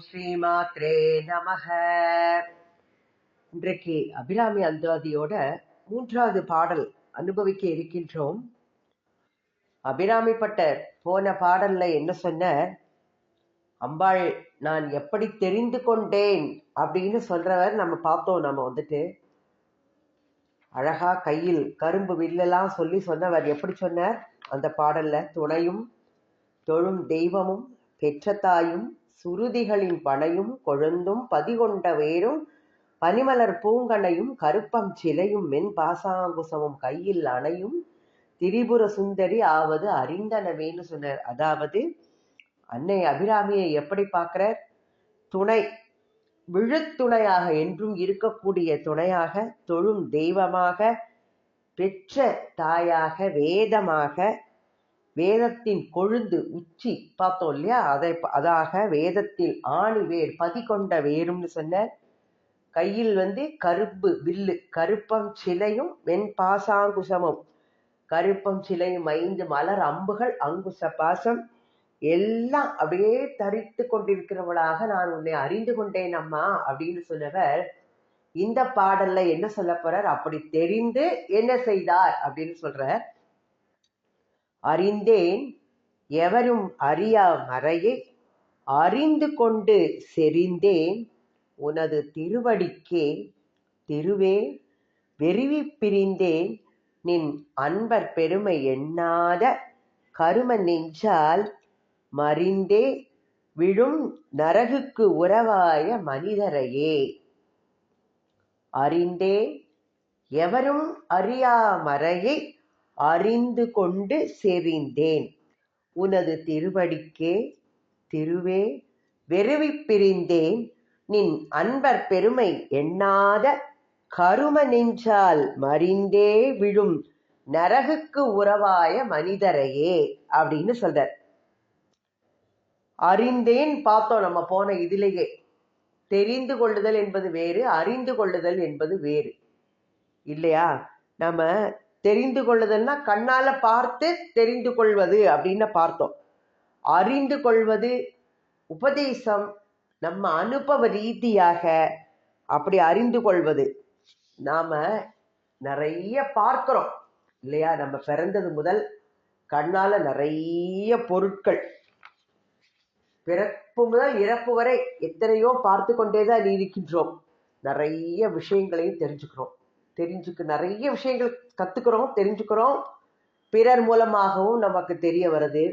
ஸ்ரீமாத்ரே நமக. இன்றைக்கு அபிராமி அந்தாதியோட 3வது பாடல் அனுபவிக்க இருக்கின்றோம். அபிராமி பட்டர் போன பாடல்ல என்ன சொன்னார்? அம்பாள் நான் எப்படி தெரிந்து கொண்டேன் அப்படின்னு சொல்றவர் நம்ம பார்த்தோம். நம்ம வந்துட்டு அழகா கையில் கரும்பு வில்லெல்லாம் சொல்லி சொன்னவர் எப்படி சொன்னார் அந்த பாடல்ல? துணையும் தொழும் தெய்வமும் பெற்ற தாயும் சுருதிகளின் பனையும் கொழுந்தும் பதிகொண்ட வேரும் பனிமலர் பூங்கனையும் கருப்பம் சிலையும் மென் பாசாங்குசமும் கையில் அணையும் திரிபுர சுந்தரி ஆவது அறிந்தனவேன்னு சொன்னார். அதாவது அன்னை அபிராமியை எப்படி பார்க்கிறார்? துணை, விழுத்துணையாக என்றும் இருக்கக்கூடிய துணையாக, தொழும் தெய்வமாக, பெற்ற தாயாக, வேதமாக, வேதத்தின் கொழுந்து உச்சி பார்த்தோம் இல்லையா? அதாக வேதத்தில் ஆணி வேர் பதிகொண்ட வேரும்னு சொன்ன, கையில் கரும்பு வில்லு, கருப்பம் சிலையும் வெண் பாசாங்குசமும், கருப்பம் சிலையும் 5 மலர் அம்புகள், அங்குச பாசம் எல்லாம் அப்படியே தரித்து கொண்டிருக்கிறவளாக நான் உன்னை அறிந்து கொண்டேன் அம்மா அப்படின்னு சொன்னவர் இந்த பாடல்ல என்ன சொல்ல போறார்? அப்படி தெரிந்து என்ன செய்தார் அப்படின்னு சொல்ற. அறிந்தேன் எவரும் அறியா மறையை அறிந்து கொண்டு செறிந்தேன் உனது திருவடிக்கே திருவே வெறிவி பிரிந்தேன் நின் அன்பர் பெருமை எண்ணாத கரும நெஞ்சால் மறிந்தே விழும் நரகுக்கு உறவாய மனிதரையே. அறிந்தேன் எவரும் அறியா மறையை அறிந்து கொண்டு செறிந்தேன் உனது திருவடிக்கே திருவே வெறுவி பிரிந்தேன் நின் அன்பர் பெருமை எண்ணாத கரும நெஞ்சால் மறிந்தே விழும் நரகுக்கு உறவாய மனிதரையே அப்படின்னு சொல்றார். அறிந்தேன் பார்த்தோம் நம்ம போன இதிலேயே. தெரிந்து கொள்ளுதல் என்பது வேறு, அறிந்து கொள்ளுதல் என்பது வேறு இல்லையா? நம்ம தெரிந்து கொள்ளுதல்னா கண்ணால பார்த்து தெரிந்து கொள்வது அப்படின்னு பார்த்தோம். அறிந்து கொள்வது உபதேசம், நம்ம அனுபவ ரீதியாக அப்படி அறிந்து கொள்வது. நாம நிறைய பார்க்கிறோம் இல்லையா? நம்ம பிறந்தது முதல் கண்ணால நிறைய பொருட்கள், பிறப்பு முதல் இறப்பு வரை எத்தனையோ பார்த்து கொண்டேதான் இருக்கின்றோம். நிறைய விஷயங்களையும் நிறைய விஷயங்கள் கத்துக்கிறோம், தெரிஞ்சுக்கிறோம். பிறர் மூலமாகவும் நமக்கு தெரிய வருது.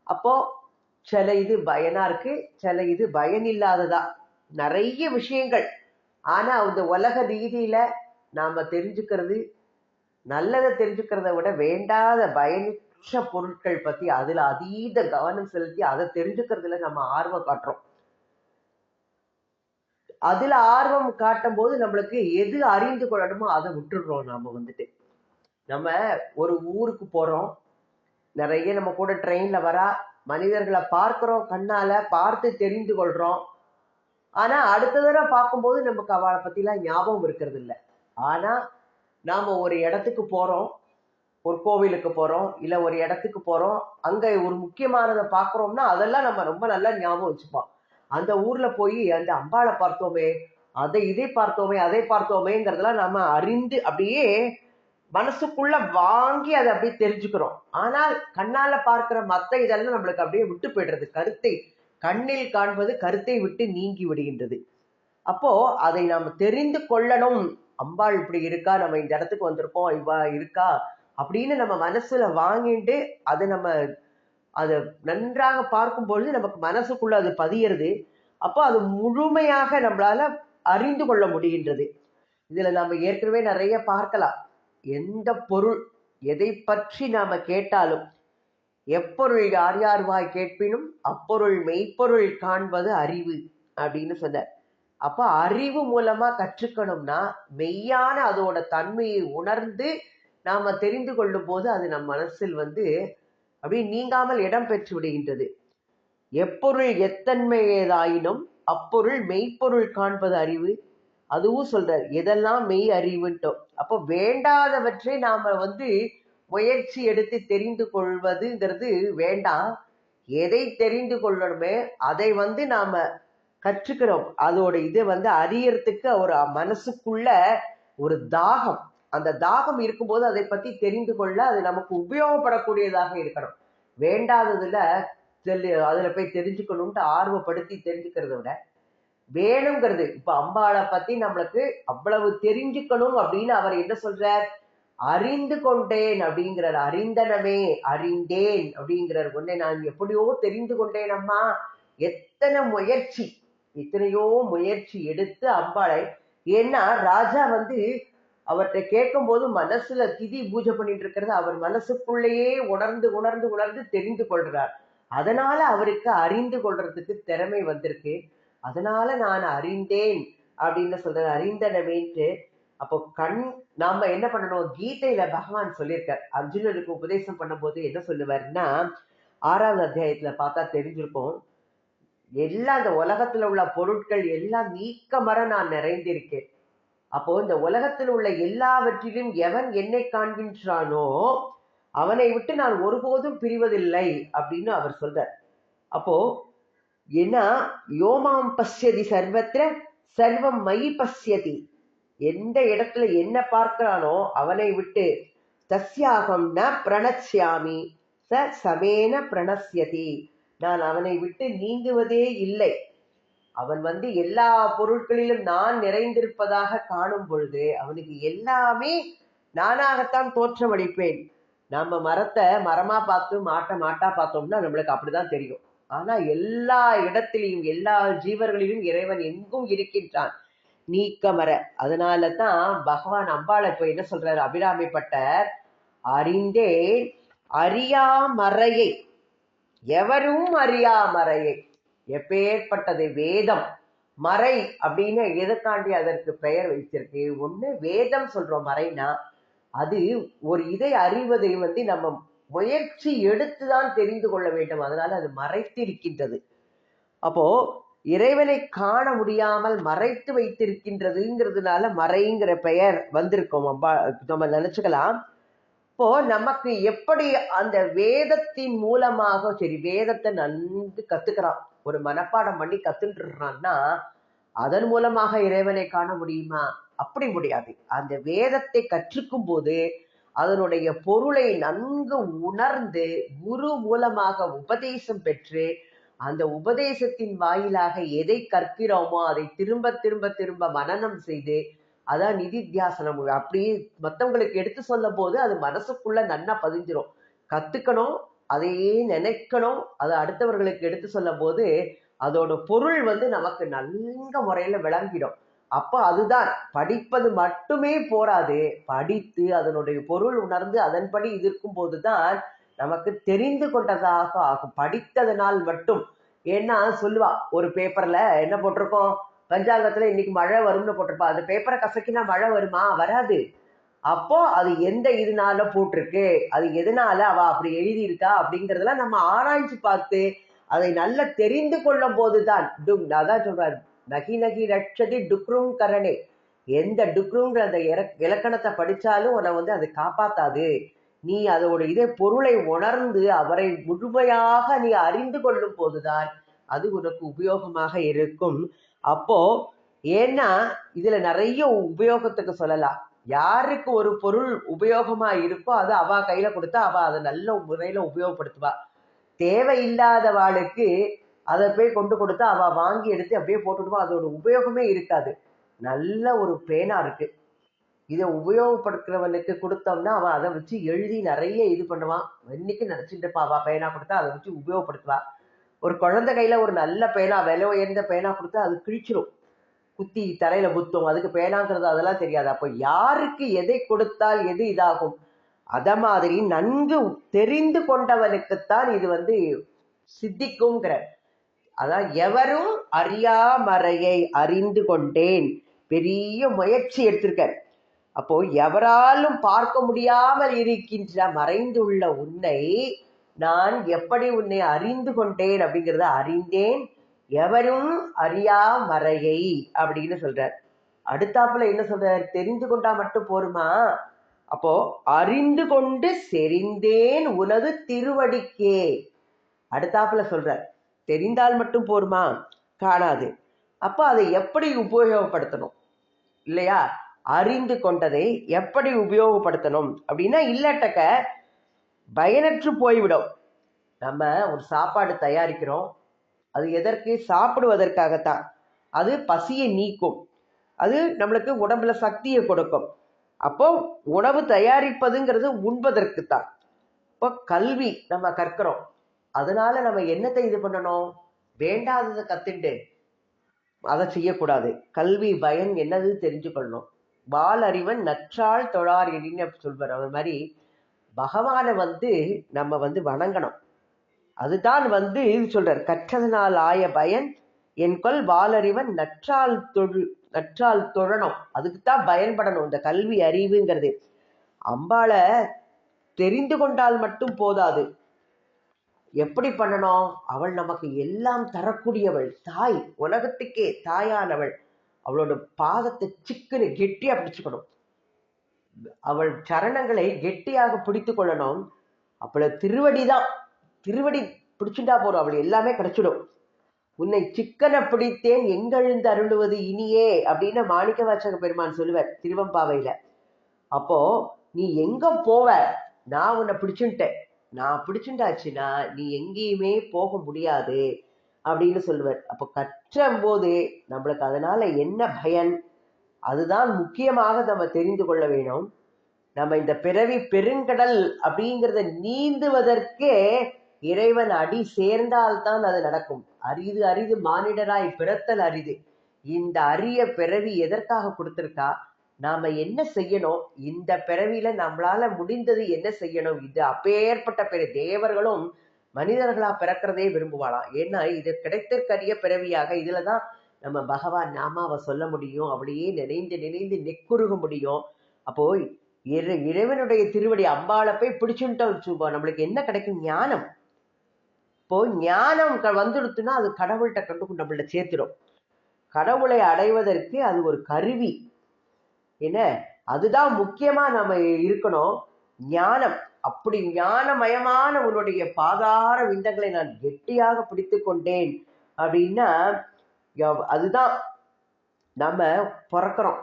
அப்போ சில இது பயனா இருக்கு, சில இது பயன் இல்லாததா, நிறைய விஷயங்கள். ஆனா அந்த உலக ரீதியில நாம தெரிஞ்சுக்கிறது, நல்லதை தெரிஞ்சுக்கிறத விட வேண்டாத பயனற்ற பொருட்கள் பத்தி அதுல அதீத கவனம் செலுத்தி அதை தெரிஞ்சுக்கிறதுல நம்ம ஆர்வம் காட்டுறோம். அதுல ஆர்வம் காட்டும் போது நம்மளுக்கு எது அறிந்து கொள்ளணுமோ அதை விட்டுடுறோம். நாம நம்ம ஒரு ஊருக்கு போறோம், நிறைய நம்ம கூட ட்ரெயின்ல வரா மனிதர்களை பார்க்கிறோம், கண்ணால பார்த்து தெரிந்து கொள்றோம். ஆனா அடுத்த தடவை பார்க்கும்போது நமக்கு அவளை பத்திலாம் ஞாபகம் இருக்கிறது இல்லை. ஆனா நாம ஒரு இடத்துக்கு போறோம், ஒரு கோவிலுக்கு போறோம், இல்ல ஒரு இடத்துக்கு போறோம், அங்க ஒரு முக்கியமானதை பார்க்கிறோம்னா அதெல்லாம் நம்ம ரொம்ப நல்லா ஞாபகம் வச்சுப்போம். அந்த ஊர்ல போய் அந்த அம்பாளை பார்த்தோமே, இதை பார்த்தோமே, அதை பார்த்தோமேங்கிறதெல்லாம் நம்ம அறிந்து அப்படியே மனசுக்குள்ள வாங்கி அதை அப்படியே தெரிஞ்சுக்கிறோம். ஆனால் கண்ணால பார்க்கிற மத்த இதெல்லாம் நம்மளுக்கு அப்படியே விட்டு போயிடுறது. கருத்தை கண்ணில் காண்பது கருத்தை விட்டு நீங்கி விடுகின்றது. அப்போ அதை நாம் தெரிந்து கொள்ளணும். அம்பாள் இப்படி இருக்கா, நம்ம இந்த இடத்துக்கு வந்திருக்கோம், இவா இருக்கா அப்படின்னு நம்ம மனசுல வாங்கிட்டு அதை நன்றாக பார்க்கும் பொழுது நமக்கு மனசுக்குள்ள அது பதியறது. அப்போ அது முழுமையாக நம்மளால அறிந்து கொள்ள முடிகின்றது. இதுல நம்ம ஏற்கனவே நிறைய பார்க்கலாம். எந்த பொருள் எதை பற்றி நாம கேட்டாலும், எப்பொருள் யார் யார் வாய் கேட்பினும் அப்பொருள் மெய்ப்பொருள் காண்பது அறிவு அப்படின்னு சொன்னார். அப்ப அறிவு மூலமா கற்றுக்கணும்னா மெய்யான அதோட தன்மையை உணர்ந்து நாம தெரிந்து கொள்ளும் போது அது நம் மனசில் அப்படியே நீங்காமல் இடம் பெற்று விடுகின்றது. எப்பொருள் எத்தன்மையதாயினும் அப்பொருள் மெய்ப்பொருள் காண்பது அறிவு. அதுவும் சொல்றார், எதெல்லாம் மெய் அறிவுட்டோம். அப்போ வேண்டாதவற்றை நாம முயற்சி எடுத்து தெரிந்து கொள்வதுங்கிறது வேண்டாம். எதை தெரிந்து கொள்ளணுமே அதை நாம கற்றுக்கிறோம். அதோட இதை அறியறதுக்கு ஒரு மனசுக்குள்ள ஒரு தாகம், அந்த தாகம் இருக்கும்போது அதை பத்தி தெரிந்து கொள்ள அது நமக்கு உபயோகப்படக்கூடியதாக இருக்கணும். வேண்டாததுல அதுல போய் தெரிஞ்சுக்கணும்ட்டு ஆர்வப்படுத்தி தெரிஞ்சுக்கிறத விட வேணுங்கிறது. இப்ப அம்பாளை பத்தி நம்மளுக்கு அவ்வளவு தெரிஞ்சுக்கணும் அப்படின்னு அவர் என்ன சொல்றார்? அறிந்து கொண்டேன் அப்படிங்கிறார். அறிந்தனமே அறிந்தேன் அப்படிங்கிறார். உன்னை நான் எப்படியோ தெரிந்து கொண்டேன் அம்மா. எத்தனை முயற்சி, எத்தனையோ முயற்சி எடுத்து அம்பாளை, ஏன்னா ராஜா அவர்கிட்ட கேட்கும் போது மனசுல திதி பூஜை பண்ணிட்டு இருக்கிறது அவர் மனசுக்குள்ளேயே உணர்ந்து உணர்ந்து உணர்ந்து தெரிந்து கொள்றார். அதனால அவருக்கு அறிந்து கொள்றதுக்கு திறமை வந்திருக்கு. அதனால நான் அறிந்தேன் அப்படின்னு சொல்ற, அறிந்தனமேன்ட்டு. அப்போ நாம என்ன பண்ணணும்? கீதையில பகவான் சொல்லியிருக்கார். அர்ஜுனனுக்கு உபதேசம் பண்ணும்போது என்ன சொல்லுவாருன்னா, 6வது அத்தியாயத்துல பார்த்தா தெரிஞ்சிருக்கும். எல்லாம் இந்த உலகத்துல உள்ள பொருட்கள் எல்லாம் நீக்கமற நான் நிறைந்திருக்கேன். அப்போ இந்த உலகத்தில் உள்ள எல்லாவற்றிலும் எவன் என்னை காண்கின்றானோ அவனை விட்டு நான் ஒருபோதும் பிரிவதில்லை அப்படின்னு அவர் சொல்றார். அப்போ ஏன்னா யோமாம் பசியதி சர்வத்திர சர்வம் மயி பசியதி, எந்த இடத்துல என்ன பார்க்கிறானோ அவனை விட்டு தஸ்யாகம் ந பிரணச்யாமி ச சமேன பிரணஸ்யதி, நான் அவனை விட்டு நீங்குவதே இல்லை. அவன் எல்லா பொருட்களிலும் நான் நிறைந்திருப்பதாக காணும் பொழுது அவனுக்கு எல்லாமே நானாகத்தான் தோற்றமளிப்பேன். நம்ம மரத்தை மரமா பார்த்து மாட்டா பார்த்தோம்னா நம்மளுக்கு அப்படிதான் தெரியும். ஆனா எல்லா இடத்திலையும் எல்லா ஜீவர்களிலும் இறைவன் எங்கும் இருக்கின்றான் நீக்கமர. அதனாலதான் பகவான் அம்பாளை இப்ப என்ன சொல்றாரு அபிராமிப்பட்டர்? அறிந்தேன் அறியாமறையை, எவரும் அறியாமறையை. எப்பேற்பட்டது வேதம். மறை அப்படின்னு எதுக்காண்டி அதற்கு பெயர் வைத்திருக்கு? ஒண்ணு வேதம் சொல்றோம் மறைனா, அது ஒரு இதை அறிவதை நம்ம முயற்சி எடுத்துதான் தெரிந்து கொள்ள வேண்டும். அதனால அது மறைத்திருக்கின்றது. அப்போ இறைவனை காண முடியாமல் மறைத்து வைத்திருக்கின்றதுங்கிறதுனால மறைங்கிற பெயர் வந்திருக்கோம். நம்ம நினைச்சுக்கலாம். இப்போ நமக்கு எப்படி அந்த வேதத்தின் மூலமாக, சரி வேதத்தை நன்கு கத்துக்கிறான், ஒரு மனப்பாடம் பண்ணி கத்துட்டுறான்னா அதன் மூலமாக இறைவனை காண முடியுமா? அப்படி முடியாது. அந்த வேதத்தை கற்றுக்கும் போது அதனுடைய பொருளை நன்கு உணர்ந்து குரு மூலமாக உபதேசம் பெற்று அந்த உபதேசத்தின் வாயிலாக எதை கற்கிறோமோ அதை திரும்ப திரும்ப திரும்ப மனனம் செய்து, அதான் நிதித்தியாசனம். அப்படி மற்றவங்களுக்கு எடுத்து சொல்லும் போது அது மனசுக்குள்ள நன்னா பதிஞ்சிரும். கத்துக்கணும், அதையே நினைக்கணும். அதை அடுத்தவர்களுக்கு எடுத்து சொல்லும் போது அதோட பொருள் நமக்கு நல்ல முறையில விளங்கிடும். அப்ப அதுதான், படிப்பது மட்டுமே போராது, படித்து அதனுடைய பொருள் உணர்ந்து அதன்படி இருக்கும் போதுதான் நமக்கு தெரிந்து கொண்டதாக ஆகும். படித்ததனால் மட்டும். ஏன்னா சொல்லுவா, ஒரு பேப்பர்ல என்ன போட்டிருக்கோம், பஞ்சாங்கத்துல இன்னைக்கு மழை வரும்னு போட்டிருப்பா. அந்த பேப்பரை கசக்கினா மழை வருமா? வராது. அப்போ அது எந்த இதனால போட்டிருக்கு, அது எதனால அவ அப்படி எழுதியிருக்கா அப்படிங்கறதெல்லாம் நம்ம ஆராய்ச்சி பார்த்து அதை நல்லா தெரிந்து கொள்ளும் போதுதான். அதான் சொல்றாரு, நகி நகி ரட்சதி டுக்ரும் கரணே. எந்த டுக்ருங்கிற அந்த இலக்கணத்தை படிச்சாலும் உன்னை அதை காப்பாத்தாது. நீ அதோட இதே பொருளை உணர்ந்து அவரை முழுமையாக நீ அறிந்து கொள்ளும் போதுதான் அது உனக்கு உபயோகமாக இருக்கும். அப்போ ஏன்னா இதுல நிறைய உபயோகத்துக்கு சொல்லலாம். யாருக்கு ஒரு பொருள் உபயோகமா இருக்கோ அது அவ கையில கொடுத்தா அவ அதை நல்ல முறையில உபயோகப்படுத்துவா. தேவையில்லாதவாளுக்கு அதை போய் கொண்டு கொடுத்தா அவ வாங்கி எடுத்து அப்படியே போட்டுடுவா. அதோட உபயோகமே இருக்காது. நல்ல ஒரு பேனா இருக்கு, இதை உபயோகப்படுத்துறவனுக்கு கொடுத்தோம்னா அவன் அதை வச்சு எழுதி நிறைய இது பண்ணுவான். இன்னைக்கு நினைச்சிட்டு இருப்பா, அவ பேனா கொடுத்தா அதை வச்சு உபயோகப்படுத்துவா. ஒரு குழந்தை கையில ஒரு நல்ல பேனா, விலை உயர்ந்த பேனா கொடுத்தா அது கிழிச்சிடும், குத்தி தரையில குத்தும். அதுக்கு பேனாங்கிறது அதெல்லாம் தெரியாது. அப்போ யாருக்கு எதை கொடுத்தால் எது இதாகும், அத மாதிரி நன்கு தெரிந்து கொண்டவனுக்குத்தான் இது சித்திக்குங்கிற. அதான் எவரும் அறியாமறையை அறிந்து கொண்டேன், பெரிய முயற்சி எடுத்திருக்க. அப்போ எவராலும் பார்க்க முடியாமல் இருக்கின்ற மறைந்துள்ள உன்னை நான் எப்படி உன்னை அறிந்து கொண்டேன் அப்படிங்கிறத அறிந்தேன், எவரும் அறியா மறையை அப்படின்னு சொல்றார். அடுத்தாப்புல என்ன சொல்றார்? தெரிந்து கொண்டா மட்டும் போருமா? அப்போ அறிந்து கொண்டு செறிந்தேன் உனது திருவடிக்கே. அடுத்தாப்புல சொல்றார், தெரிந்தால் மட்டும் போருமா? காணாது. அப்ப அதை எப்படி உபயோகப்படுத்தணும் இல்லையா? அறிந்து கொண்டதை எப்படி உபயோகப்படுத்தணும் அப்படின்னா இல்லாட்டக்க பயனற்று போய்விடும். நம்ம ஒரு சாப்பாடு தயாரிக்கிறோம், அது எதற்கு? சாப்பிடுவதற்காகத்தான். அது பசியை நீக்கும், அது நம்மளுக்கு உடம்புல சக்தியை கொடுக்கும். அப்போ உணவு தயாரிப்பதுங்கிறது உண்பதற்கு தான். இப்போ கல்வி நம்ம கற்கிறோம், அதனால நம்ம என்னத்தை இது பண்ணணும்? வேண்டாததை கத்துண்டு அதை செய்யக்கூடாது. கல்வி பயன் என்னது தெரிஞ்சுக்கொள்ளணும். வால் அறிவன் நற்றால் தொழார் எடின்னு சொல்வார். அவர் மாதிரி பகவானை நம்ம வணங்கணும். அதுதான் சொல்றார், கற்றதனால் ஆய பயன் என்கொல் வாலறிவன் நற்றால் தொழணும். அதுக்குத்தான் பயன்படணும் இந்த கல்வி அறிவுங்கிறது. அம்பாளை தெரிந்து கொண்டால் மட்டும் போதாது. எப்படி பண்ணணும்? அவள் நமக்கு எல்லாம் தரக்கூடியவள், தாய், உலகத்துக்கே தாயானவள். அவளோட பாதத்தை சிக்குன்னு கெட்டியா பிடிச்சுக்கணும், அவள் சரணங்களை கெட்டியாக பிடித்து கொள்ளணும். அவளை திருவடிதான், திருவடி பிடிச்சுட்டா போறோம், அவள் எல்லாமே கிடைச்சிடும். உன்னை சிக்கனை பிடித்தேன் எங்கெழுந்து அருளுவது இனியே அப்படின்னு மாணிக்க வாசக பெருமான் சொல்லுவார் திருவம்பாவையில. அப்போ நீ எங்க போவ? நான் உன்னை பிடிச்சுட்டேன், நான் பிடிச்சுட்டாச்சுன்னா நீ எங்கேயுமே போக முடியாது அப்படின்னு சொல்லுவார். அப்போ கற்றும் போது நம்மளுக்கு அதனால என்ன பயன், அதுதான் முக்கியமாக நம்ம தெரிந்து கொள்ள வேணும். நம்ம இந்த பிறவி பெருங்கடல் அப்படிங்கிறத நீந்துவதற்கே இறைவன் அடி சேர்ந்தால்தான் அது நடக்கும். அரிது அரிது மானிடராய் பிறத்தல் அரிது. இந்த அரிய பிறவி எதற்காக கொடுத்திருக்கா? நாம என்ன செய்யணும்? இந்த பிறவியில நம்மளால முடிந்தது என்ன செய்யணும்? இது அப்பேற்பட்ட தேவர்களும் மனிதர்களா பிறக்கிறதே விரும்புவாளாம். ஏன்னா இது கிடைத்திருக்கரிய பிறவியாக இதுலதான் நம்ம பகவான் நாமாவை சொல்ல முடியும், அப்படியே நினைந்து நினைந்து நெக்குருக முடியும். அப்போ இறைவனுடைய திருவடி அம்பாளை போய் பிடிச்சுட்டோம், நம்மளுக்கு என்ன கிடைக்கும்? ஞானம். இப்போ ஞானம் வந்துடுத்துன்னா அது கடவுள்கிட்ட கண்டு நம்மள்ட்ட சேர்த்திடும். கடவுளை அடைவதற்கு அது ஒரு கருவி. என்ன, அதுதான் முக்கியமா நம்ம இருக்கணும், ஞானம். அப்படி ஞானமயமான உன்னுடைய பாதார விந்தங்களை நான் கெட்டியாக பிடித்து கொண்டேன் அப்படின்னா அதுதான். நம்ம பிறக்கிறோம்,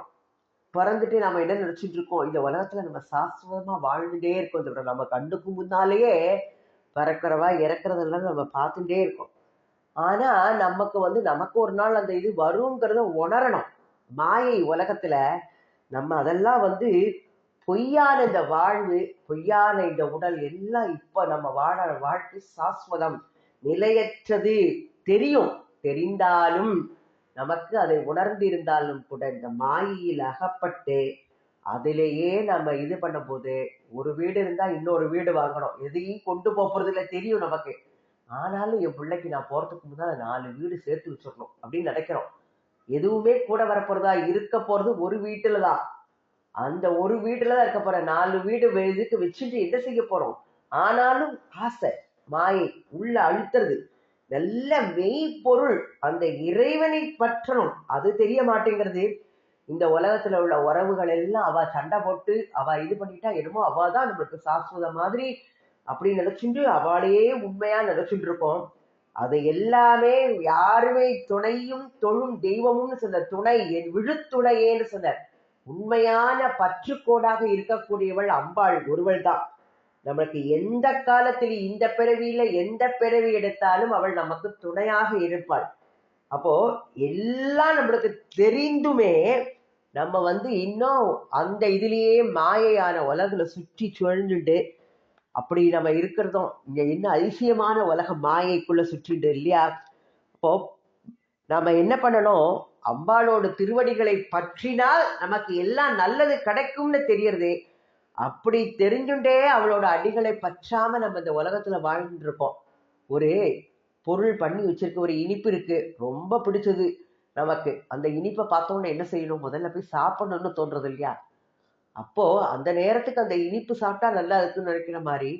பிறந்துட்டு நம்ம என்ன நினைச்சிட்டு இருக்கோம்? இந்த உலகத்துல நம்ம சாஸ்வதமா வாழ்ந்துட்டே இருக்கோம். நம்ம கண்ணுக்கு முன்னாலேயே பிறக்கிறவா இறக்குறதெல்லாம் நம்ம பார்த்துட்டே இருக்கோம். ஆனா நமக்கு ஒரு நாள் அந்த இது வருங்கிறத உணரணும். மாயை உலகத்துல நம்ம அதெல்லாம் பொய்யான இந்த வாழ்வு, பொய்யான இந்த உடல் எல்லாம் இப்ப நம்ம வாழ வாழ்க்கை சாஸ்வதம், நிலையற்றது தெரியும். தெரிந்தாலும் நமக்கு அதை உணர்ந்து இருந்தாலும் கூட இந்த மாயையில் அகப்பட்டு அதிலேயே நம்ம இது பண்ணும் போது, ஒரு வீடு இருந்தா இன்னொரு வீடு வாங்கணும், எதையும் கொண்டு போறது இல்லை தெரியும் நமக்கு. ஆனாலும் என் பிள்ளைக்கு நான் போறதுக்கு முன்னாடி 4 வீடு சேர்த்து வச்சிடணும் அப்படின்னு நினைக்கிறோம். எதுவுமே கூட வரப்போறதா? இருக்க போறது ஒரு வீட்டுலதான். அந்த ஒரு வீட்டுலதான் இருக்க போற. 4 வீடு இதுக்கு வச்சுட்டு என்ன செய்ய போறோம்? ஆனாலும் ஆசை, மாயை உள்ள அழுத்துறது. நல்ல மெய்ப்பொருள் அந்த இறைவனை பற்றணும், அது தெரிய மாட்டேங்கிறது. இந்த உலகத்துல உள்ள உறவுகள் எல்லாம் அவ சண்டை போட்டு அவ இது பண்ணிட்டா என்னமோ அவதான் நம்மளுக்கு சாஸ்வத மாதிரி அப்படி நினைச்சுட்டு அவளையே உண்மையா நினைச்சுட்டு இருக்கோம். அது எல்லாமே யாருமே துணையும் தொழும் தெய்வமும்னு சொன்ன துணை, என் விழுத்துணையேன்னு சொன்ன உண்மையான பற்றுக்கோடாக இருக்கக்கூடியவள் அம்பாள் ஒருவள் தான். நமக்கு எந்த காலத்தில் இந்த பிறவியில எந்த பிறவி எடுத்தாலும் அவள் நமக்கு துணையாக இருப்பாள். அப்போ எல்லாம் நம்மளுக்கு தெரிந்துமே நம்ம இன்னும் அந்த இதுலயே மாயையான உலகுல சுற்றி சுழஞ்சுட்டு அப்படி நம்ம இருக்கிறதும் இங்க என்ன அதிசயமான உலகம் மாயைக்குள்ள சுற்றிட்டு இல்லையா? அப்போ நாம என்ன பண்ணணும்? அம்பாளோட திருவடிகளை பற்றினால் நமக்கு எல்லாம் நல்லது கிடைக்கும்னு தெரியறது. அப்படி தெரிஞ்சுட்டே அவளோட அடிகளை பற்றாம நம்ம இந்த உலகத்துல வாழ்ந்துட்டு இருக்கோம். ஒரு பொருள் பண்ணி வச்சிருக்கு, ஒரு இனிப்பு இருக்கு, ரொம்ப பிடிச்சது நமக்கு. அந்த இனிப்பை பார்த்தோம்னா என்ன செய்யணும்? முதல்ல போய் சாப்பிடணும்னு தோன்றது இல்லையா? அப்போ அந்த நேரத்துக்கு அந்த இனிப்பு சாப்பிட்டா நல்லா இருக்குன்னு நினைக்கிற மாதிரி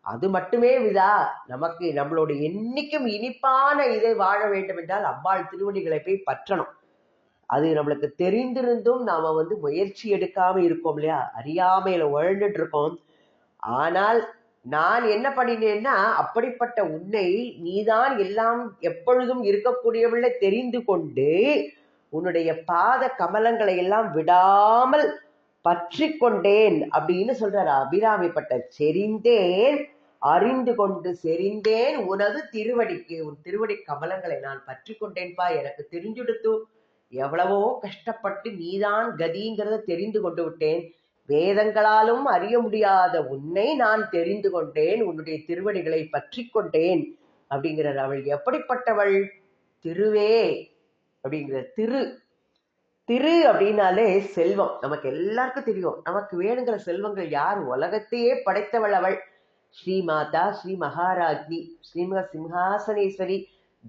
அது மட்டுமே விதா நமக்கு நம்மளோட என்னைக்கும் இனிப்பான இதை வாழ வேண்டும் என்றால் அம்பாள் திருவடிகளை போய் பற்றணும். அது நம்மளுக்கு தெரிந்திருந்தும் நாம முயற்சி எடுக்காம இருக்கோம் இல்லையா? அறியாமையில உழந்துட்டு இருக்கோம். ஆனால் நான் என்ன பண்ணினேன்னா, அப்படிப்பட்ட உன்னை நீதான் எல்லாம் எப்பொழுதும் இருக்கக்கூடியவளை தெரிந்து கொண்டு உன்னுடைய பாத கமலங்களை எல்லாம் விடாமல் பற்றி கொண்டேன் அப்படின்னு சொல்றாரு அபிராமி பட்டர். செறிந்தேன், அறிந்து கொண்டு செறிந்தேன் உனது திருவடிக்கு, உன் திருவடி கமலங்களை நான் பற்றி கொண்டேன்பா, எனக்கு தெரிஞ்சுடுத்து, எவ்வளவோ கஷ்டப்பட்டு நீதான் கதிங்கிறத தெரிந்து கொண்டு விட்டேன், வேதங்களாலும் அறிய முடியாத உன்னை நான் தெரிந்து கொண்டேன், உன்னுடைய திருவடிகளை பற்றி கொண்டேன் அப்படிங்கிறார். அவள் எப்படிப்பட்டவள்? திருவே அப்படிங்கிற திரு. திரு அப்படின்னாலே செல்வம். நமக்கு எல்லாருக்கும் தெரியும், நமக்கு வேணுங்கிற செல்வங்கள் யார்? உலகத்தையே படைத்தவள் அவள். ஸ்ரீமாதா, ஸ்ரீ மகாராஜ்னி, ஸ்ரீமக சிம்ஹாசனேஸ்வரி,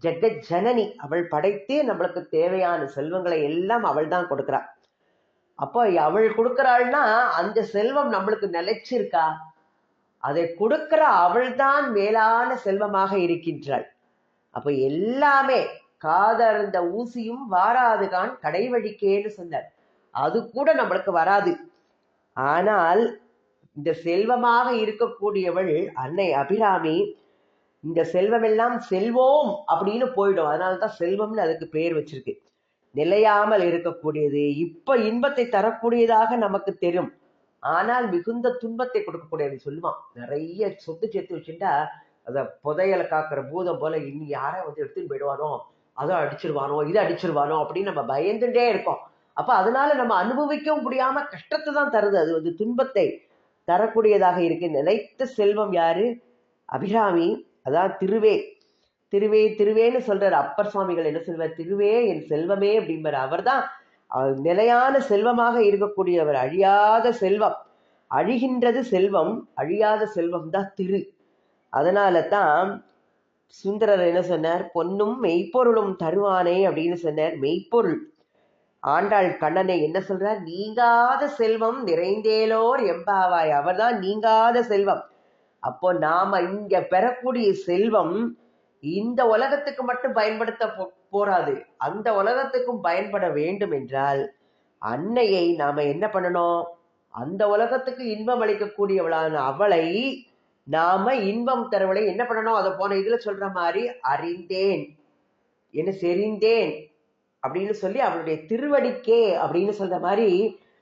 ஜெகத் ஜனனி. அவள் படைத்து நம்மளுக்கு தேவையான செல்வங்களை எல்லாம் அவள் தான் கொடுக்குறா. அப்போ அவள் கொடுக்கிறாள்னா அந்த செல்வம் நம்மளுக்கு நிலைச்சிருக்கா? அதை கொடுக்கிற அவள் தான் மேலான செல்வமாக இருக்கின்றாள். அப்ப எல்லாமே காதர்ந்த ஊசியும் வாராதுகான் கடைவழிக்கேன்னு சொன்னார். அது கூட நம்மளுக்கு வராது. ஆனால் இந்த செல்வமாக இருக்கக்கூடியவள் அன்னை அபிராமி, இந்த செல்வமெல்லாம் செல்வோம் அப்படின்னு போயிடும். அதனால்தான் செல்வம்னு அதுக்கு பெயர் வச்சிருக்கு. நிலையாமல் இருக்கக்கூடியது, இப்ப இன்பத்தை தரக்கூடியதாக நமக்கு தெரியும், ஆனால் மிகுந்த துன்பத்தை கொடுக்கக்கூடியது. சொல்லுவான், நிறைய சொத்து சேர்த்து வச்சுட்டா அத புதையலை காக்கிற பூதம் போல இன்னி யாரை வந்து எடுத்துன்னு போயிடுவானோ, அதை அடிச்சிருவானோ, இதை அடிச்சிருவானோ அப்படின்னு நம்ம பயந்துட்டே இருக்கோம். அப்ப அதனால நம்ம அனுபவிக்கவும் முடியாம கஷ்டத்தை தான் தருது. அது வந்து துன்பத்தை தரக்கூடியதாக இருக்கு. நிலைத்த செல்வம் யாரு? அபிராமி. அதான் திருவே. திருவே திருவேன்னு சொல்றாரு அப்பர் சுவாமிகள். என்ன சொல்வார்? திருவே என் செல்வமே அப்படிம்பார். அவர் தான் நிலையான செல்வமாக இருக்கக்கூடியவர். அழியாத செல்வம். அழிகின்றது செல்வம், அழியாத செல்வம் தான் திரு. அதனால தான் சுந்தரர் என்ன சொன்னார்? பொன்னும் மெய்ப்பொருளும் தருவானே அப்படின்னு சொன்னார். மெய்ப்பொருள் ஆண்டாள் கண்ணனை என்ன சொல்றார்? நீங்காத செல்வம் நிறைந்தேலோர் எம்பாவாய். அவர் தான் நீங்காத செல்வம். அப்போ நாம இங்க பெறக்கூடிய செல்வம் இந்த உலகத்துக்கு மட்டும் பயன்படுத்த போராது, அந்த உலகத்துக்கும் பயன்பட வேண்டும் என்றால் அன்னையை நாம என்ன பண்ணணும்? அந்த உலகத்துக்கு இன்பம் அளிக்கக்கூடியவளான அவளை நாம இன்பம் தரவளை என்ன பண்ணணும்? அதை போன இதுல சொல்ற மாதிரி அறிந்தேன், என்ன செறிந்தேன் அப்படின்னு சொல்லி அவளுடைய திருவடிக்கே அப்படின்னு சொல்ற மாதிரி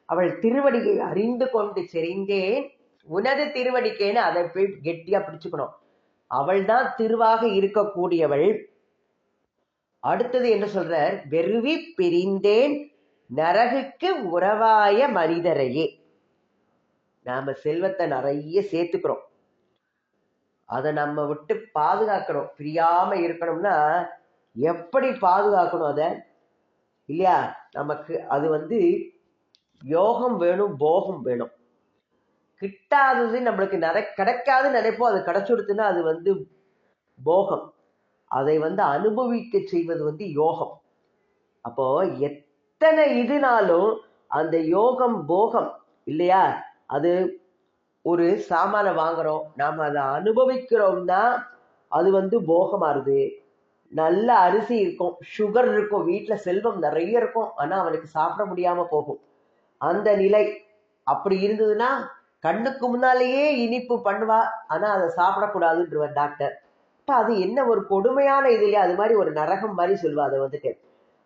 அவள் திருவடியை அறிந்து கொண்டு செறிந்தேன் உனது திருவடிக்கேன்னு அதை போய் கெட்டியா பிடிச்சுக்கணும். அவள் தான் திருவாக இருக்கக்கூடியவள். அடுத்தது என்ன சொல்றார்? வெறுவி பிரிந்தேன் நரகுக்கு உறவாய மனிதரையே. நாம செல்வத்தை நிறைய சேர்த்துக்கிறோம், அதை நம்ம விட்டு பாதுகாக்கணும். பிரியாம இருக்கணும்னா எப்படி பாதுகாக்கணும் அதை? இல்லையா? நமக்கு அது வந்து யோகம் வேணும், போகம் வேணும். கிட்டாதது நம்மளுக்கு கிடைக்காது நினைப்போம், அது கிடைச்சுடுத்துன்னா அது வந்து போகம். அதை வந்து அனுபவிக்க செய்வது வந்து யோகம். அப்போ எத்தனை இதுனாலும் அந்த யோகம் போகம் இல்லையா? அது ஒரு சாமான வாங்குறோம், நாம அதை அனுபவிக்கிறோம்னா அது வந்து போகமாறுது. நல்ல அரிசி இருக்கும், சுகர் இருக்கும், வீட்டுல செல்வம் நிறைய இருக்கும், ஆனா அவனுக்கு சாப்பிட முடியாம போகும். அந்த நிலை அப்படி இருந்ததுன்னா கண்ணுக்கு முன்னாலேயே இனிப்பு பண்ணுவா, ஆனா அதை சாப்பிடக்கூடாதுன்றவர் டாக்டர். இப்ப அது என்ன ஒரு கொடுமையான இது இல்லையா? அது மாதிரி ஒரு நரகம் மாதிரி சொல்லுவா அதை வந்துட்டு.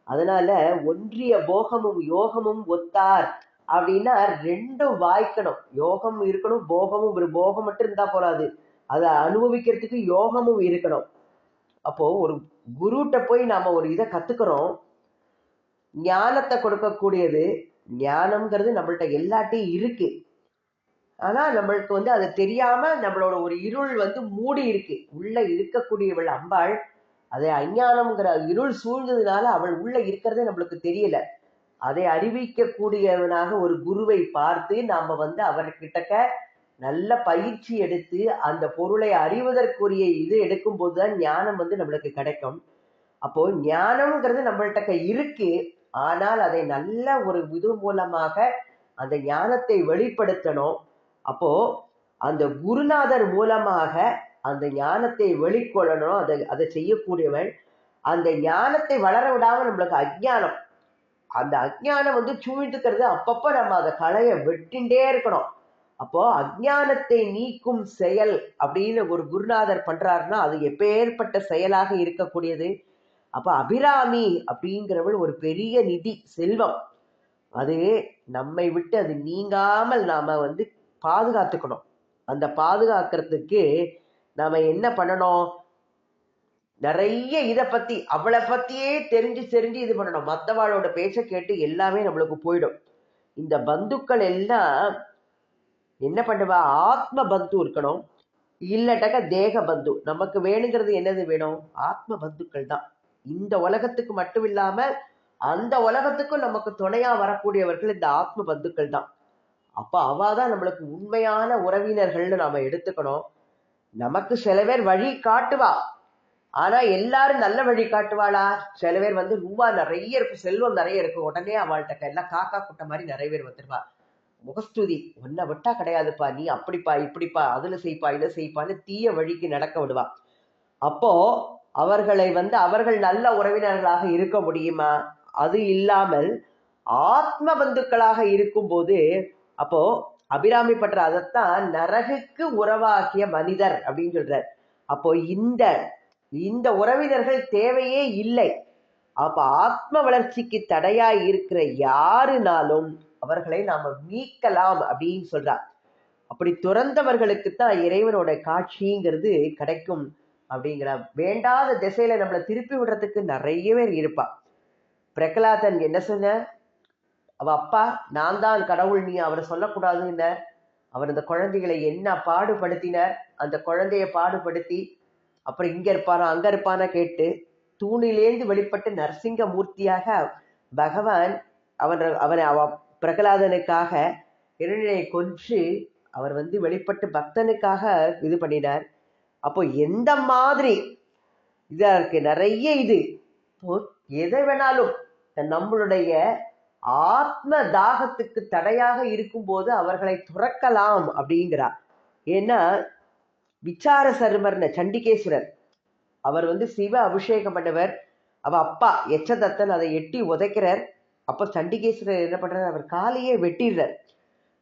அதனால ஒன்றிய போகமும் யோகமும் ஒத்தார் அப்படின்னா ரெண்டும் வாய்க்கணும். யோகம் இருக்கணும், போகமும். ஒரு போகம் மட்டும் இருந்தா போறாது, அதை அனுபவிக்கிறதுக்கு யோகமும் இருக்கணும். அப்போ ஒரு குருட்ட போய் நாம ஒரு இதை கத்துக்கிறோம், ஞானத்தை கொடுக்கக்கூடியது. ஞானம்ங்கிறது நம்மள்ட்ட எல்லாட்டையும் இருக்கு, ஆனா நம்மளுக்கு வந்து அது தெரியாம நம்மளோட ஒரு இருள் வந்து மூடி இருக்கு. உள்ள இருக்கக்கூடியவள் அம்பாள், அதை அஞ்ஞானம்ங்கிற இருள் சூழ்ந்ததுனால அவள் உள்ள இருக்கிறதே நம்மளுக்கு தெரியல. அதை அறிவிக்க கூடியவனாக ஒரு குருவை பார்த்து நாம வந்து அவர்கிட்டக்க நல்ல பயிற்சி எடுத்து அந்த பொருளை அறிவதற்குரிய இது எடுக்கும் போதுதான் ஞானம் வந்து நம்மளுக்கு கிடைக்கும். அப்போ ஞானம்ங்கிறது நம்மள்கிட்ட இருக்கு, ஆனால் அதை நல்ல ஒரு இது மூலமாக அந்த ஞானத்தை வெளிப்படுத்தணும். அப்போ அந்த குருநாதர் மூலமாக அந்த ஞானத்தை வெளிக்கொள்ளணும். அதை செய்யக்கூடியவள். அந்த ஞானத்தை வளர விடாம நம்மளுக்கு அஜ்ஞானம், அந்த அஜ்ஞானம் வந்து சூழ்ந்துக்கிறது. அப்பப்ப நம்ம அதை களைய வெட்டிண்டே இருக்கணும். அப்போ அஜ்ஞானத்தை நீக்கும் செயல் அப்படின்னு ஒரு குருநாதர் பண்றாருன்னா அது எப்பேற்பட்ட செயலாக இருக்கக்கூடியது. அப்ப அபிராமி அப்படிங்கிறவள் ஒரு பெரிய நிதி, செல்வம். அது நம்மை விட்டு அது நீங்காமல் நாம பாதுகாத்துக்கணும். அந்த பாதுகாக்கிறதுக்கு நாம என்ன பண்ணணும்? நிறைய இதை பத்தி அவளை பத்தியே தெரிஞ்சு தெரிஞ்சு இது பண்ணணும். மற்றவாளோட பேச்ச கேட்டு எல்லாமே நம்மளுக்கு போயிடும். இந்த பந்துக்கள் எல்லாம் என்ன பண்ணுவா? ஆத்ம பந்து இருக்கணும், இல்லட்டாக்க தேக பந்து. நமக்கு வேணுங்கிறது என்னது வேணும்? ஆத்ம பந்துக்கள் தான். இந்த உலகத்துக்கு மட்டும் இல்லாம அந்த உலகத்துக்கும் நமக்கு துணையா வரக்கூடியவர்கள் இந்த ஆத்ம பந்துக்கள் தான். அப்ப அவாதான் நம்மளுக்கு உண்மையான உறவினர்கள்னு நாம எடுத்துக்கணும். நமக்கு சில பேர் வழி காட்டுவா, ஆனா எல்லாரும் நல்ல வழி காட்டுவாளா? சில பேர் ரூபா நிறைய இருக்கும், செல்வம் நிறைய இருக்கும், உடனே அவள்கிட்ட எல்லாம் காக்கா குட்டை மாதிரி நிறைய பேர் வந்துருவா. முகஸ்துதி, ஒன்ன விட்டா கிடையாதுப்பா, நீ அப்படிப்பா இப்படிப்பா, அதுல செய்ப்பா இதை செய்ப்பான்னு தீய வழிக்கு நடக்க விடுவா. அப்போ அவர்களை அவர்கள் நல்ல உறவினர்களாக இருக்க முடியுமா? அது இல்லாமல் ஆத்ம பந்துக்களாக இருக்கும்போது, அப்போ அபிராமி பற்ற அதைத்தான் நரகுக்கு உறவாகிய மனிதர் அப்படின்னு சொல்றார். அப்போ இந்த உறவினர்கள் தேவையே இல்லை. அப்ப ஆத்ம வளர்ச்சிக்கு தடையாய் இருக்கிற யாருனாலும் அவர்களை நாம மீட்கலாம் அப்படின்னு சொல்றார். அப்படி துறந்தவர்களுக்குத்தான் இறைவனோட காட்சிங்கிறது கிடைக்கும் அப்படிங்கிற. வேண்டாத திசையில நம்மளை திருப்பி விடுறதுக்கு நிறைய பேர் இருப்பா. பிரகலாதன் என்ன சொன்ன? அவ அப்பா நான் தான் கடவுள், நீ அவரை சொல்லக்கூடாதுன்னு அவர் அந்த குழந்தைகளை என்ன பாடுபடுத்தினார். அந்த குழந்தைய பாடுபடுத்தி அப்புறம் இங்க இருப்பானா அங்க இருப்பானா கேட்டு தூணிலேந்து வெளிப்பட்டு நரசிங்க மூர்த்தியாக பகவான் அவனை பிரகலாதனுக்காக இரணியை கொன்று அவர் வெளிப்பட்டு பக்தனுக்காக இது பண்ணினார். அப்போ எந்த மாதிரி இதா இருக்கு, நிறைய இது. எதை வேணாலும் நம்மளுடைய ஆத்ம தாகத்துக்கு தடையாக இருக்கும் போது அவர்களை துறக்கலாம் அப்படிங்கிறார். ஏன்னா விசார சர்மர்ன சண்டிகேஸ்வரர் அவர் சிவ அபிஷேகம் பண்ணவர். அவ அப்பா எச்சதத்தன் அதை எட்டி உதைக்கிறார். அப்ப சண்டிகேஸ்வரர் என்ன பண்றார்? அவர் காலையே வெட்டிடுறார்.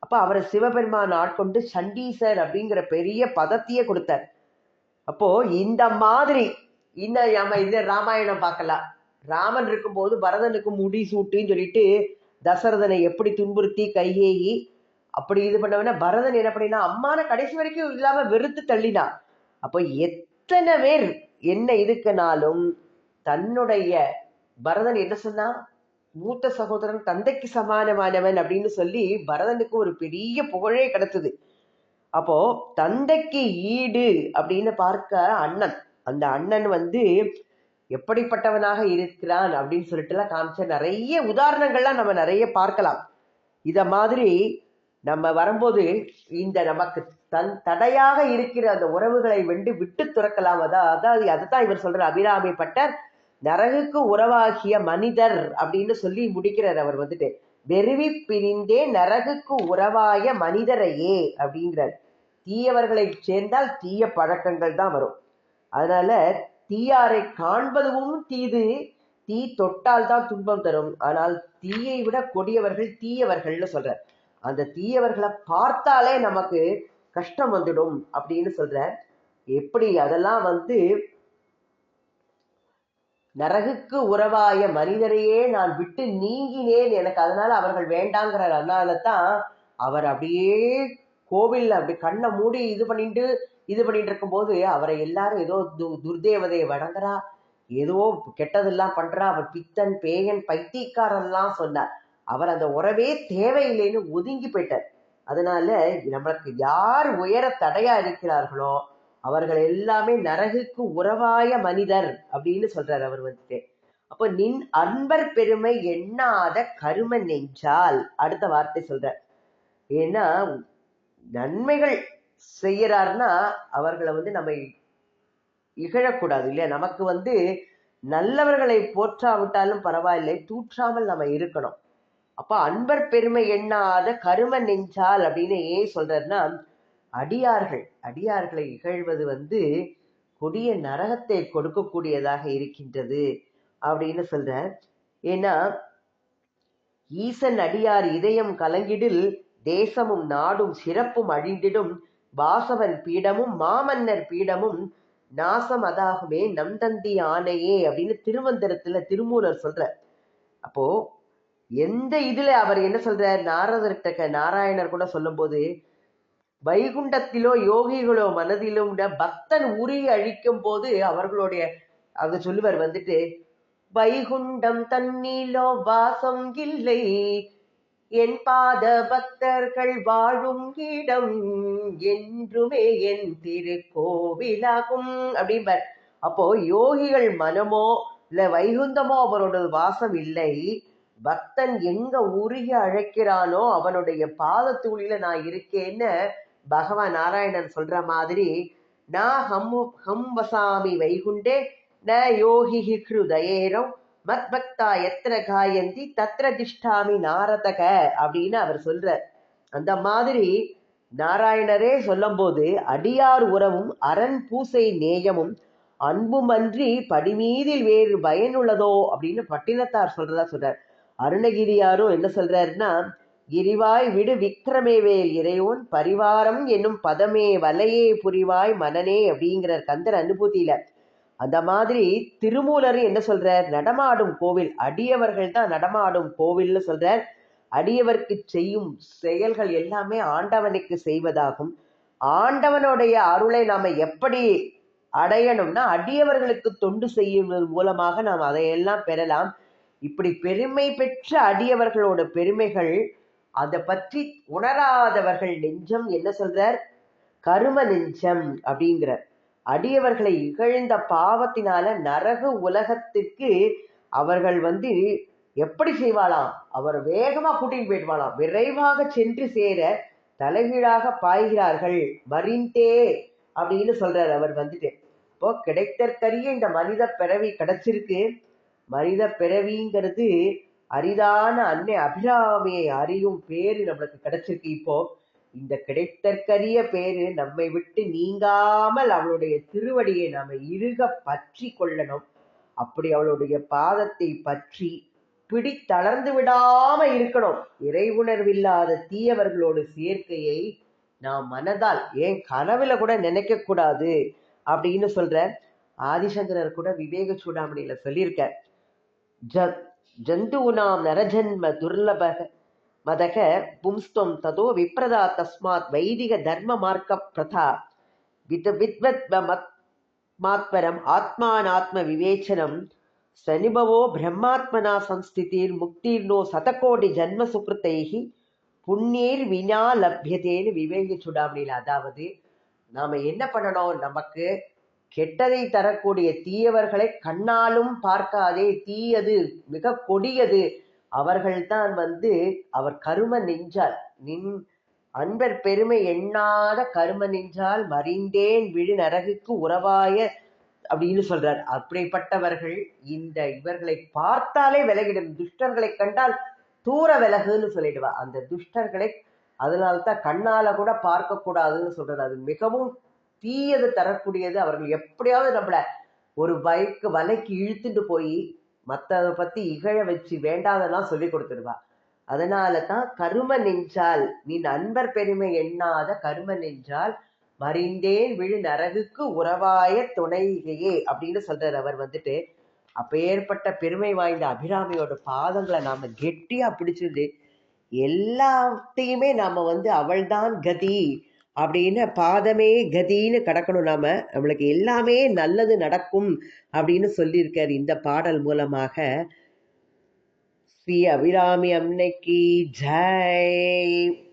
அப்ப அவரை சிவபெருமான் ஆட்கொண்டு சண்டீசர் அப்படிங்கிற பெரிய பதத்தையே கொடுத்தார். அப்போ இந்த மாதிரி நம்ம இந்த ராமாயணம் பார்க்கலாம். ராமன் இருக்கும்போது பரதனுக்கு முடி சூட்டுன்னு சொல்லிட்டு தசரதனை எப்படி துன்புறுத்தி கையேயி அப்படி இது பண்ணவன பரதன் என்ன பண்ணினா அம்மான கடைசி வரைக்கும் இல்லாம வெறுத்து தள்ளினா. அப்போ எத்தனை பேர் என்ன இதுக்குனாலும் தன்னுடைய பரதன் என்ன சொன்னா, மூத்த சகோதரன் தந்தைக்கு சமானமானவன் அப்படின்னு சொல்லி பரதனுக்கு ஒரு பெரிய புகழே கிடைச்சது. அப்போ தந்தைக்கு ஈடு அப்படின்னு பார்க்க அண்ணன், அந்த அண்ணன் எப்படிப்பட்டவனாக இருக்கிறான் அப்படின்னு சொல்லிட்டுலாம் காமிச்ச நிறைய உதாரணங்கள்லாம் நம்ம நிறைய பார்க்கலாம். இத மாதிரி நம்ம வரும்போது இந்த நமக்கு தடையாக இருக்கிற அந்த உறவுகளை விட்டு துறக்கலாம். அதுதான் இவர் சொல்ற அபிராமி பட்டர் நரகுக்கு உறவாகிய மனிதர் அப்படின்னு சொல்லி முடிக்கிறார். அவர் வெறுவி பிரிந்தே நரகுக்கு உறவாய மனிதரையே அப்படிங்கிறார். தீயவர்களை சேர்ந்தால் தீய பழக்கங்கள் தான் வரும். அதனால தீயாரை காண்பதும் தீது, தீ தொட்டால் தான் துன்பம் தரும். ஆனால் தீயை விட கொடியவர்கள் தீயவர்கள்னு சொல்ற. அந்த தீயவர்களை பார்த்தாலே நமக்கு கஷ்டம் வந்துடும் அப்படின்னு சொல்ற. எப்படி அதெல்லாம் நரகுக்கு உறவாய மனிதரையே நான் விட்டு நீங்கினேன், எனக்கு அதனால அவர்கள் வேண்டாங்கிற. அதனாலதான் அவர் அப்படியே கோவில் அப்படி கண்ணை மூடி இது பண்ணிட்டு இருக்கும் போது அவரை எல்லாரும் ஏதோ துர்தேவதையை வணங்குறா, ஏதோ கெட்டதெல்லாம் பண்றா, அவர் பித்தன் பேயன் பைத்தியக்காரெல்லாம் சொன்னார். அவர் அந்த உறவே தேவையில்லைன்னு ஒதுங்கி போயிட்டார். அதனால நம்மளுக்கு யார் உயர தடையா இருக்கிறார்களோ அவர்கள் எல்லாமே நரகுக்கு உறவாய மனிதர் அப்படின்னு சொல்றார் அவர் அப்போ நின் அன்பர் பெருமை எண்ணாத கரும நெஞ்சால் அடுத்த வார்த்தை சொல்ற. ஏன்னா நன்மைகள் செய்யறாருன்னா அவர்களை நம்ம இகழக்கூடாது இல்லையா? நமக்கு நல்லவர்களை போற்றாவிட்டாலும் பரவாயில்லை, தூற்றாமல் நம்ம இருக்கணும். அப்ப அன்பர் பெருமை எண்ணாத கரும நெஞ்சால் அப்படின்னு ஏன் சொல்றதுன்னா, அடியார்களை இகழ்வது கொடிய நரகத்தை கொடுக்கக்கூடியதாக இருக்கின்றது அப்படின்னு சொல்ற. ஏன்னா ஈசன் அடியார் இதயம் கலங்கிடில் தேசமும் நாடும் சிறப்பும் அழிந்திடும், வாசவன் பீடமும் மாமன்னர் பீடமும் நாசம் அதாகுமே நம் தந்தி ஆணையே அப்படின்னு திருமந்திரத்துல திருமூலர் சொல்ற. அப்போ எந்த இதுல அவர் என்ன சொல்றார், நாரதர்கிட்ட நாராயணர் கூட சொல்லும் போது, வைகுண்டத்திலோ யோகிகளோ மனதிலும் பக்தன் உரி அழிக்கும் போது அவர்களுடைய அவர் சொல்லுவர் வந்துட்டு, வைகுண்டம் தன்னிலோ வாசம் இல்லை, என் பாத பக்தர்கள் வாழும் இடம் என்றுமே என் திருக்கோவிலாகும் அப்படிம்பார். அப்போ யோகிகள் மனமோ இல்ல வைகுந்தமோ அவரோட வாசம் இல்லை, பக்தன் எங்க உருகி அழைக்கிறானோ அவனுடைய பாதத்தூளில நான் இருக்கேன்னு பகவான் நாராயணன் சொல்ற மாதிரி, நான் ஹம் வசாமி வைகுண்டே ந யோகி ஹிருதயேரம் மத் பக்தா எத்திர காயந்தி தத்ர திஷ்டாமி நாரதக அப்படின்னு அவர் சொல்றார். அந்த மாதிரி நாராயணரே சொல்லும் போது, அடியார் உறவும் அரண் பூசை நேயமும் அன்புமன்றி படிமீதில் வேறு பயனுள்ளதோ அப்படின்னு பட்டினத்தார் சொல்றதா சொல்றார். அருணகிரியாரும் என்ன சொல்றாருன்னா, கிரிவாய் விடு விக்ரமேவேல் இறையோன் பரிவாரம் என்னும் பதமே வலையே புரிவாய் மனனே அப்படிங்கிறார் கந்தர் அனுபூதியில. அந்த மாதிரி திருமூலர் என்ன சொல்றார், நடமாடும் கோவில், அடியவர்கள் தான் நடமாடும் கோவில்னு சொல்றார். அடியவர்க்கு செய்யும் செயல்கள் எல்லாமே ஆண்டவனுக்கு செய்வதாகும். ஆண்டவனுடைய அருளை நாம எப்படி அடையணும்னா அடியவர்களுக்கு தொண்டு செய்யும் மூலமாக நாம் அதையெல்லாம் பெறலாம். இப்படி பெருமை பெற்ற அடியவர்களோட பெருமைகள் அதை பற்றி உணராதவர்கள் நெஞ்சம் என்ன சொல்றார், கரும நெஞ்சம் அப்படிங்கிற. அடியவர்களை இகழ்ந்த பாவத்தினால நரக உலகத்திற்கு அவர்கள் எப்படி செய்வாளாம், அவர் வேகமா கூட்டிட்டு போயிடுவாளாம், விரைவாக சென்று சேர தலைகீழாக பாய்கிறார்கள் மறிந்தே அப்படின்னு சொல்றார் அவர் இப்போ கிடைத்தற்கரிய இந்த மனித பிறவி கிடைச்சிருக்கு. மனித பிறவிங்கிறது அரிதான அன்னை அபிராமியை அறியும் பேரு நம்மளுக்கு கிடைச்சிருக்கு. இப்போ இந்த கிடைத்தற்கரிய பேரு நம்மை விட்டு நீங்காமல் அவளுடைய திருவடியை நாம இறுக பற்றி கொள்ளணும். அப்படி அவளுடைய பாதத்தை பற்றி பிடி தளர்ந்து விடாம இருக்கணும். இறை உணர்வில்லாத தீயவர்களோட சேர்க்கையை நாம் மனதால் ஏன் கனவுல கூட நினைக்க கூடாது அப்படின்னு சொல்ற. ஆதிசங்கரர் கூட விவேக சூடாமணியில சொல்லியிருக்க, ஜந்தூனாம் நரஜன்ம துர்லபக மதக பும்ஸ்தம் ததோ விப்ரதா தஸ்மாத் வைதிக தர்ம மார்க்க பிரதா வித்வத் மாத்பரம் ஆத்மானாத்ம விவேச்சனம் சனிபவோ பிரம்மாத்மனா சம்ஸ்திதீர் முக்தீர்னோ சதகோடி ஜன்ம சுக்ருத்தைகி புண்ணியர் வினா லப்யதேன்னு விவேக சூடாமணியில். அதாவது நாம என்ன பண்ணணும், நமக்கு கெட்டதை தரக்கூடிய தீயவர்களை கண்ணாலும் பார்க்காதே, தீயது மிக கொடியது, அவர்கள்தான் அவர் கரும நெஞ்சால் நின் அன்பர் பெருமை எண்ணாத கரும நெஞ்சால் மறிந்தேன் விழு நரகுக்கு உறவாய அப்படின்னு சொல்றார். அப்படிப்பட்டவர்கள் இவர்களை பார்த்தாலே விலகிடும், துஷ்டர்களை கண்டால் தூர விலகுன்னு சொல்லிடுவா. அந்த துஷ்டர்களை அதனால்தான் கண்ணால கூட பார்க்க கூடாதுன்னு சொல்றது. அது மிகவும் தீயது தரக்கூடியது. அவர்கள் எப்படியாவது நம்மள ஒரு வலைக்கு இழுத்துட்டு போய் மற்றதை பத்தி இகழ வச்சு வேண்டாதெல்லாம் சொல்லி கொடுத்துடுவா. அதனால தான் கரும நெஞ்சால் நீ அன்பர் பெருமை எண்ணாத கரும நெஞ்சால் மறிந்தேன் விழு நரகுக்கு உறவாய துணைகையே அப்படின்னு சொல்றார் அவர் அப்ப ஏற்பட்ட பெருமை வாய்ந்த அபிராமியோட பாதங்களை நாம கெட்டியா பிடிச்சிருந்து எல்லாத்தையுமே நாம அவள்தான் கதி அப்படின்னு பாதமே கதின்னு கடக்கணும். நம்மளுக்கு எல்லாமே நல்லது நடக்கும் அப்படின்னு சொல்லியிருக்கார் இந்த பாடல் மூலமாக. ஸ்ரீ அபிராமி அன்னைக்கு ஜெய்.